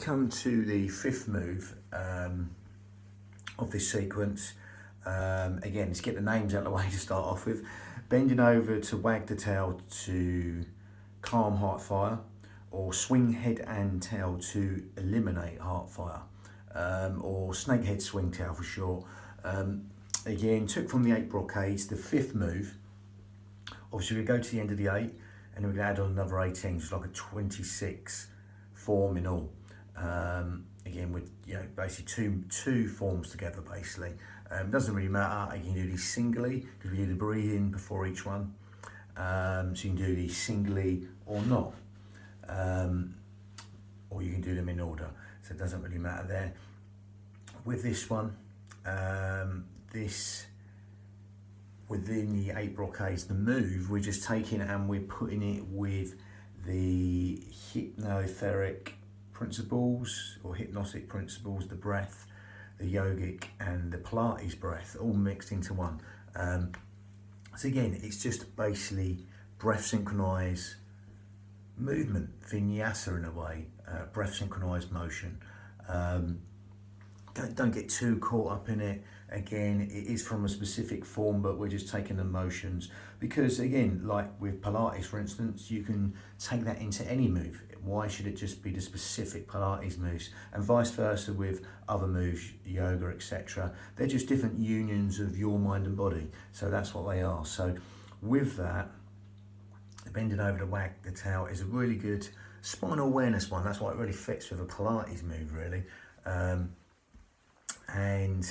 come to the fifth move of this sequence. Again, let's get the names out of the way to start off with. Bending over to wag the tail to calm heart fire, or swing head and tail to eliminate heart fire, or snake head swing tail for short. Again, took from the 8 brocades. The fifth move, obviously we go to the end of the 8 and then we're going to add on another 18, so like a 26 form in all. Again, with basically two forms together basically. Doesn't really matter. You can do these singly because we do the breathing before each one. So you can do these singly or not, or you can do them in order. So it doesn't really matter there. With this one, within the 8 brocades, the move, we're just taking it and we're putting it with the hypnotheric principles or hypnotic principles, the breath, the yogic and the Pilates breath, all mixed into one. So again, it's just basically breath synchronized movement, vinyasa in a way, breath synchronized motion. Don't get too caught up in it. Again, it is from a specific form, but we're just taking the motions because, again, like with Pilates, for instance, you can take that into any move. Why should it just be the specific Pilates moves? And vice versa with other moves, yoga, etc. They're just different unions of your mind and body. So that's what they are. So with that, bending over to wag the tail is a really good spinal awareness one. That's why it really fits with a Pilates move, really. And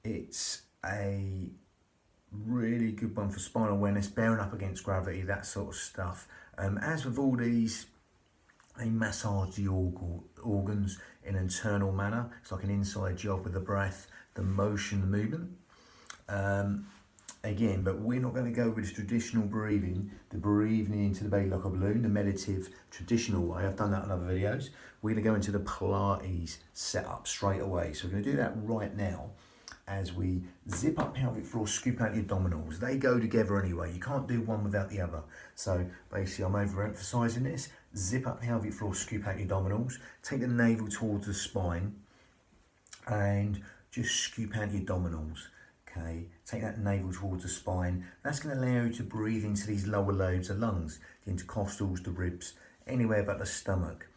it's a really good one for spinal awareness, bearing up against gravity, that sort of stuff. As with all these, they massage the organs in an internal manner. It's like an inside job with the breath, the motion, the movement. Again, but we're not going to go with this traditional breathing, the breathing into the belly like a balloon, the meditative traditional way. I've done that in other videos. We're going to go into the Pilates setup straight away. So we're going to do that right now as we zip up pelvic floor, scoop out your abdominals. They go together anyway. You can't do one without the other. So basically, I'm overemphasizing this. Zip up pelvic floor, scoop out your abdominals. Take the navel towards the spine and just scoop out your abdominals. Okay, take that navel towards the spine. That's going to allow you to breathe into these lower lobes of lungs, the intercostals, the ribs, anywhere but the stomach.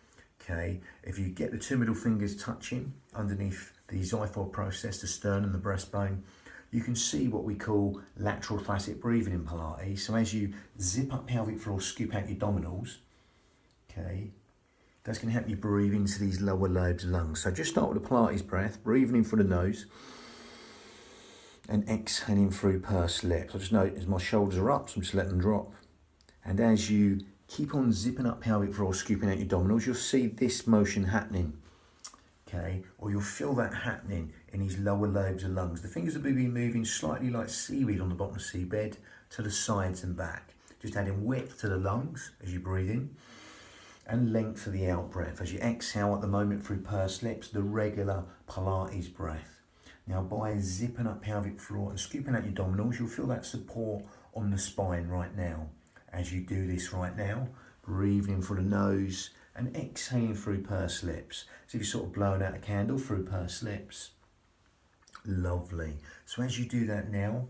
Okay, if you get the 2 middle fingers touching underneath the xiphoid process, the sternum, the breastbone, you can see what we call lateral thoracic breathing in Pilates. So as you zip up pelvic floor, scoop out your abdominals, okay, that's going to help you breathe into these lower lobes of lungs. So just start with the Pilates breath, breathing in through the nose and exhaling through pursed lips. I just notice my shoulders are up, so I'm just letting them drop. And as you keep on zipping up pelvic floor, scooping out your abdominals, you'll see this motion happening, okay? Or you'll feel that happening in these lower lobes of lungs. The fingers will be moving slightly like seaweed on the bottom of the seabed to the sides and back. Just adding width to the lungs as you breathe in and length for the out breath. As you exhale at the moment through pursed lips, the regular Pilates breath. Now by zipping up pelvic floor and scooping out your abdominals, you'll feel that support on the spine right now. As you do this right now, breathing in through the nose and exhaling through pursed lips. So if you're sort of blowing out a candle through pursed lips. Lovely. So as you do that now,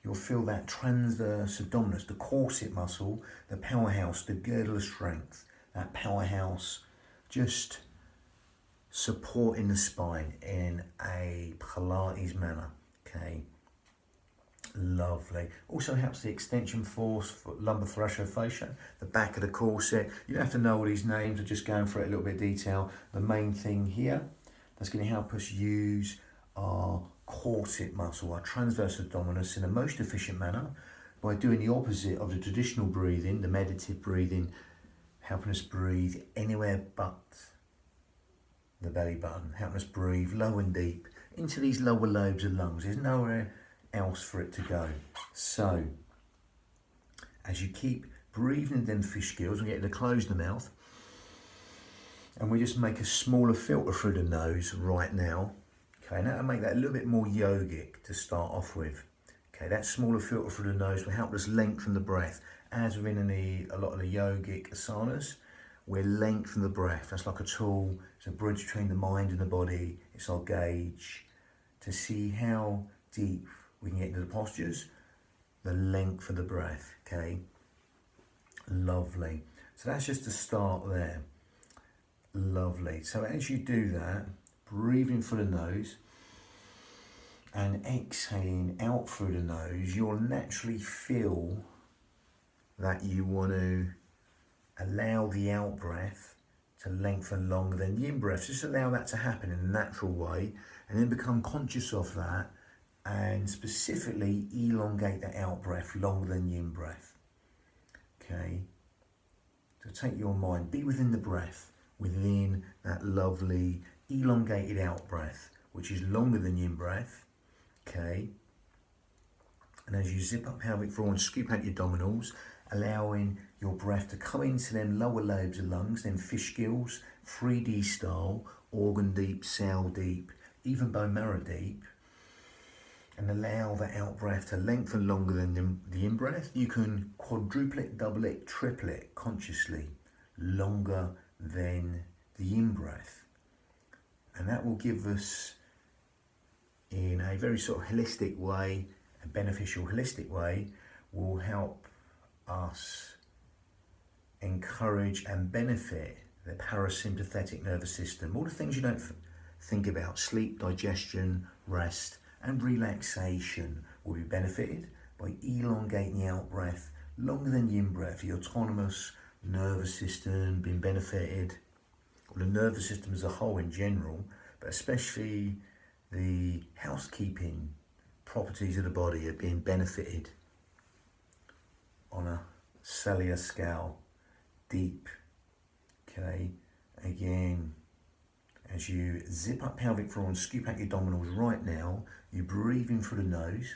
you'll feel that transverse abdominis, the corset muscle, the powerhouse, the girdle of strength, that powerhouse just supporting the spine in a Pilates manner, okay? Lovely. Also helps the extension force for lumbar thoraciofascia, the back of the corset. You don't have to know all these names, I'm just going through it a little bit of detail. The main thing here that's going to help us use our corset muscle, our transverse abdominis in a most efficient manner by doing the opposite of the traditional breathing, the meditative breathing, helping us breathe anywhere but the belly button, helping us breathe low and deep into these lower lobes of lungs. There's nowhere else for it to go. So as you keep breathing them fish gills, we get to close the mouth and we just make a smaller filter through the nose right now. Okay, now to make that a little bit more yogic to start off with. Okay, that smaller filter through the nose will help us lengthen the breath. As within a lot of the yogic asanas, we're lengthening the breath. That's like a tool. It's a bridge between the mind and the body. It's our gauge to see how deep we can get into the postures. The length of the breath, okay? Lovely. So that's just the start there. Lovely. So as you do that, breathing through the nose and exhaling out through the nose, you'll naturally feel that you want to allow the out breath to lengthen longer than the in breath. Just allow that to happen in a natural way, and then become conscious of that, and specifically elongate the out breath longer than the in breath. Okay? So take your mind, be within the breath, within that lovely elongated out breath, which is longer than the in breath. Okay? And as you zip up pelvic floor and scoop out your abdominals, allowing your breath to come into them lower lobes of lungs, them fish gills, 3D style, organ deep, cell deep, even bone marrow deep, and allow the out breath to lengthen longer than the in breath. You can quadruple it, double it, triple it consciously, longer than the in breath. And that will give us, in a very sort of holistic way, a beneficial holistic way, will help us encourage and benefit the parasympathetic nervous system. All the things you don't think about, sleep, digestion, rest, and relaxation will be benefited by elongating the out breath longer than the in breath. The autonomous nervous system being benefited, or the nervous system as a whole in general, but especially the housekeeping properties of the body are being benefited on a cellular scale, deep. Okay, again, as you zip up pelvic floor and scoop out your abdominals right now, you breathe in through the nose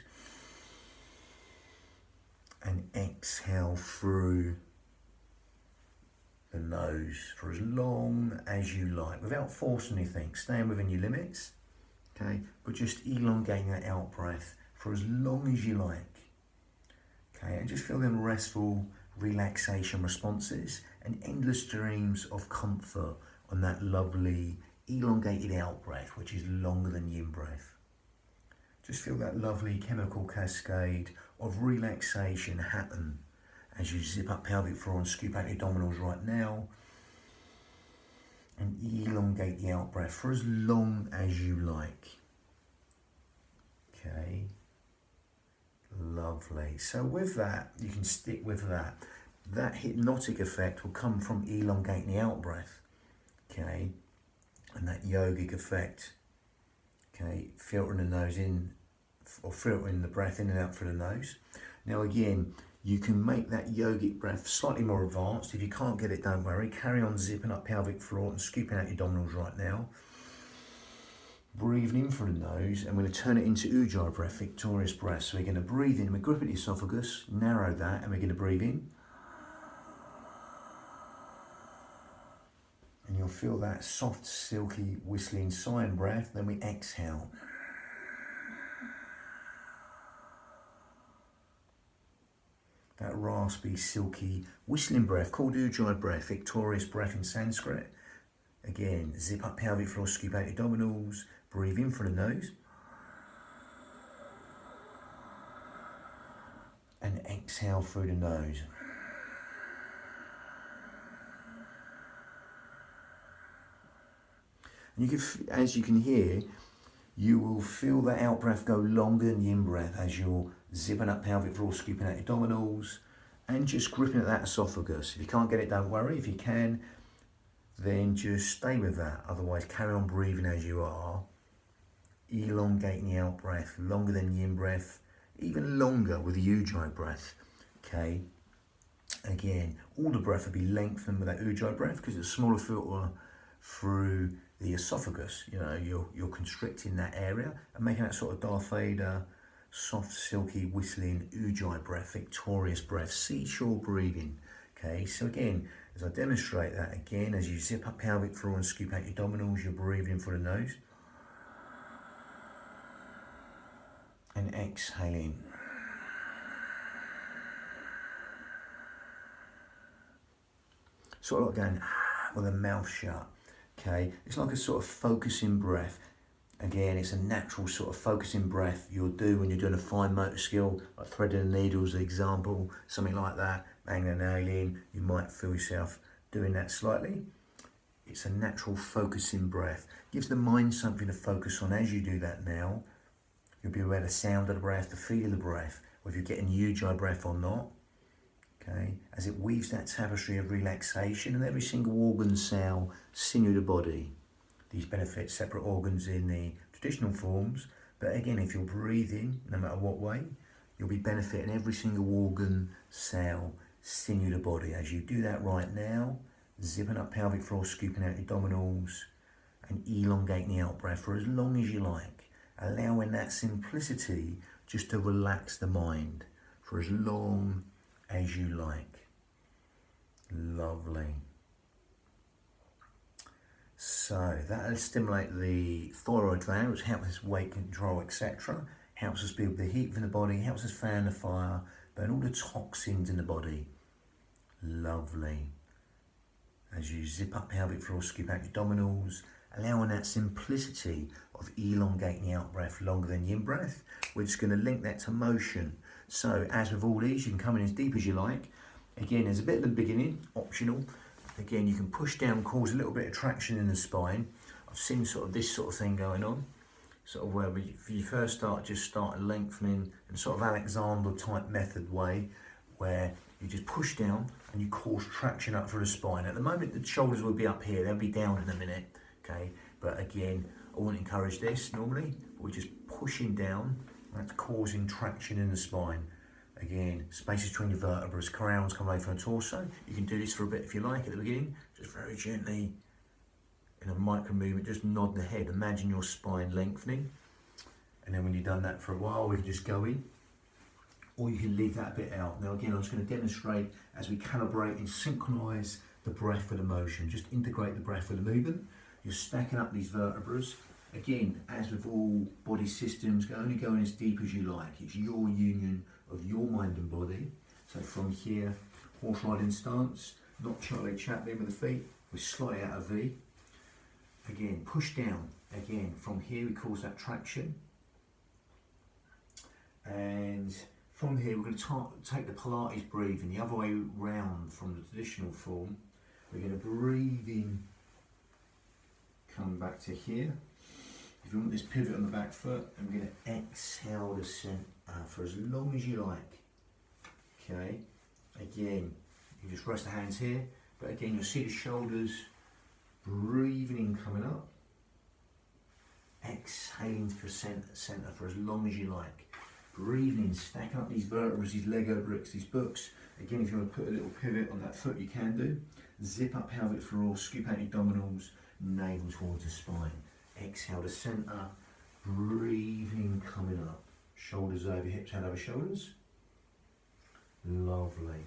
and exhale through the nose for as long as you like, without forcing anything, staying within your limits, okay, but just elongating that out breath for as long as you like. Okay, and just feel them restful relaxation responses and endless streams of comfort on that lovely elongated out breath, which is longer than the in breath. Just feel that lovely chemical cascade of relaxation happen as you zip up pelvic floor and scoop out your abdominals right now, and elongate the out breath for as long as you like. Okay. Lovely. So with that, you can stick with that. That hypnotic effect will come from elongating the out breath. Okay. And that yogic effect. Okay. Filtering the nose in, or filtering the breath in and out through the nose. Now again, you can make that yogic breath slightly more advanced. If you can't get it, don't worry. Carry on zipping up pelvic floor and scooping out your abdominals right now. Breathing in through the nose, and we're going to turn it into Ujjayi breath, victorious breath. So we're going to breathe in, we're gripping the esophagus, narrow that, and we're going to breathe in. And you'll feel that soft, silky, whistling sign breath. Then we exhale. That raspy, silky, whistling breath called Ujjayi breath, victorious breath in Sanskrit. Again, zip up pelvic floor, scoop out your abdominals, breathe in through the nose. And exhale through the nose. And you can, as you can hear, you will feel the out breath go longer than the in breath as you're zipping up pelvic floor, scooping out your abdominals, and just gripping at that esophagus. If you can't get it, don't worry. If you can, then just stay with that. Otherwise, carry on breathing as you are, elongating the out breath longer than the in breath, even longer with the Ujjayi breath. Okay. Again, all the breath will be lengthened with that Ujjayi breath because it's a smaller filter through the esophagus. You know, you're constricting that area and making that sort of Darth Vader, soft, silky, whistling Ujjayi breath, victorious breath, seashore breathing. Okay, so again, as I demonstrate that again, as you zip up pelvic floor and scoop out your abdominals, you're breathing through the nose. And exhaling. Sort of like going with the mouth shut. Okay, it's like a sort of focusing breath. Again, it's a natural sort of focusing breath you'll do when you're doing a fine motor skill, like threading the needles, example, something like that, banging a nail in. You might feel yourself doing that slightly. It's a natural focusing breath. Gives the mind something to focus on as you do that now. You'll be aware of the sound of the breath, the feel of the breath, whether you're getting ujjayi breath or not. Okay, as it weaves that tapestry of relaxation in every single organ, cell, sinew of the body. These benefit separate organs in the traditional forms, but again, if you're breathing, no matter what way, you'll be benefiting every single organ, cell, sinew of the body. As you do that right now, zipping up pelvic floor, scooping out your abdominals, and elongating the out breath for as long as you like, allowing that simplicity just to relax the mind for as long as you like. Lovely. So that'll stimulate the thyroid gland, which helps us weight control, etc. Helps us build the heat from the body, helps us fan the fire, burn all the toxins in the body. Lovely. As you zip up pelvic floor, scoop out your abdominals, allowing that simplicity of elongating the out breath longer than the in breath. We're just going to link that to motion. So as with all these, you can come in as deep as you like. Again, there's a bit at the beginning, optional. Again, you can push down, cause a little bit of traction in the spine. I've seen sort of this sort of thing going on. Sort of where if you first start, just start lengthening in sort of Alexander type method way, where you just push down and you cause traction up for the spine. At the moment, the shoulders will be up here, they'll be down in a minute, okay? But again, I wouldn't encourage this normally. We're just pushing down, that's causing traction in the spine. Again, spaces between your vertebrae, crowns come away from the torso. You can do this for a bit if you like at the beginning, just very gently, in a micro movement, just nod the head. Imagine your spine lengthening. And then when you've done that for a while, we can just go in, or you can leave that bit out. Now again, I'm just going to demonstrate as we calibrate and synchronise the breath with the motion. Just integrate the breath with the movement. You're stacking up these vertebrae. Again, as with all body systems, only going as deep as you like. It's your union of your mind and body. So from here, horse riding stance, not Charlie Chaplin with the feet, we're slightly out of V. Again, push down. Again, from here we cause that traction. And from here we're going to take the Pilates breathing the other way round from the traditional form. We're going to breathe in, come back to here. If you want this pivot on the back foot, and we're going to exhale the centre for as long as you like. Okay, again, you just rest the hands here, but again, you'll see the shoulders breathing in, coming up, exhaling for centre for as long as you like. Breathing in, stacking up these vertebrae, these Lego bricks, these books. Again, if you want to put a little pivot on that foot, you can do. Zip up pelvic floor, scoop out your abdominals, navel towards the spine. Exhale to centre, breathing, coming up. Shoulders over hips, head over shoulders. Lovely.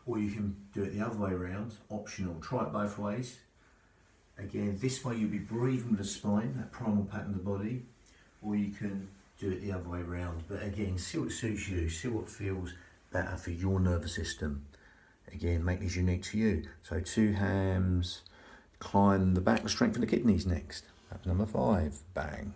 Or you can do it the other way around, optional. Try it both ways. Again, this way you'll be breathing with the spine, that primal pattern of the body, or you can do it the other way around. But again, see what suits you, see what feels better for your nervous system. Again, make these unique to you. So 2 hands, climb the back, strengthen the kidneys next. That's number 5, bang.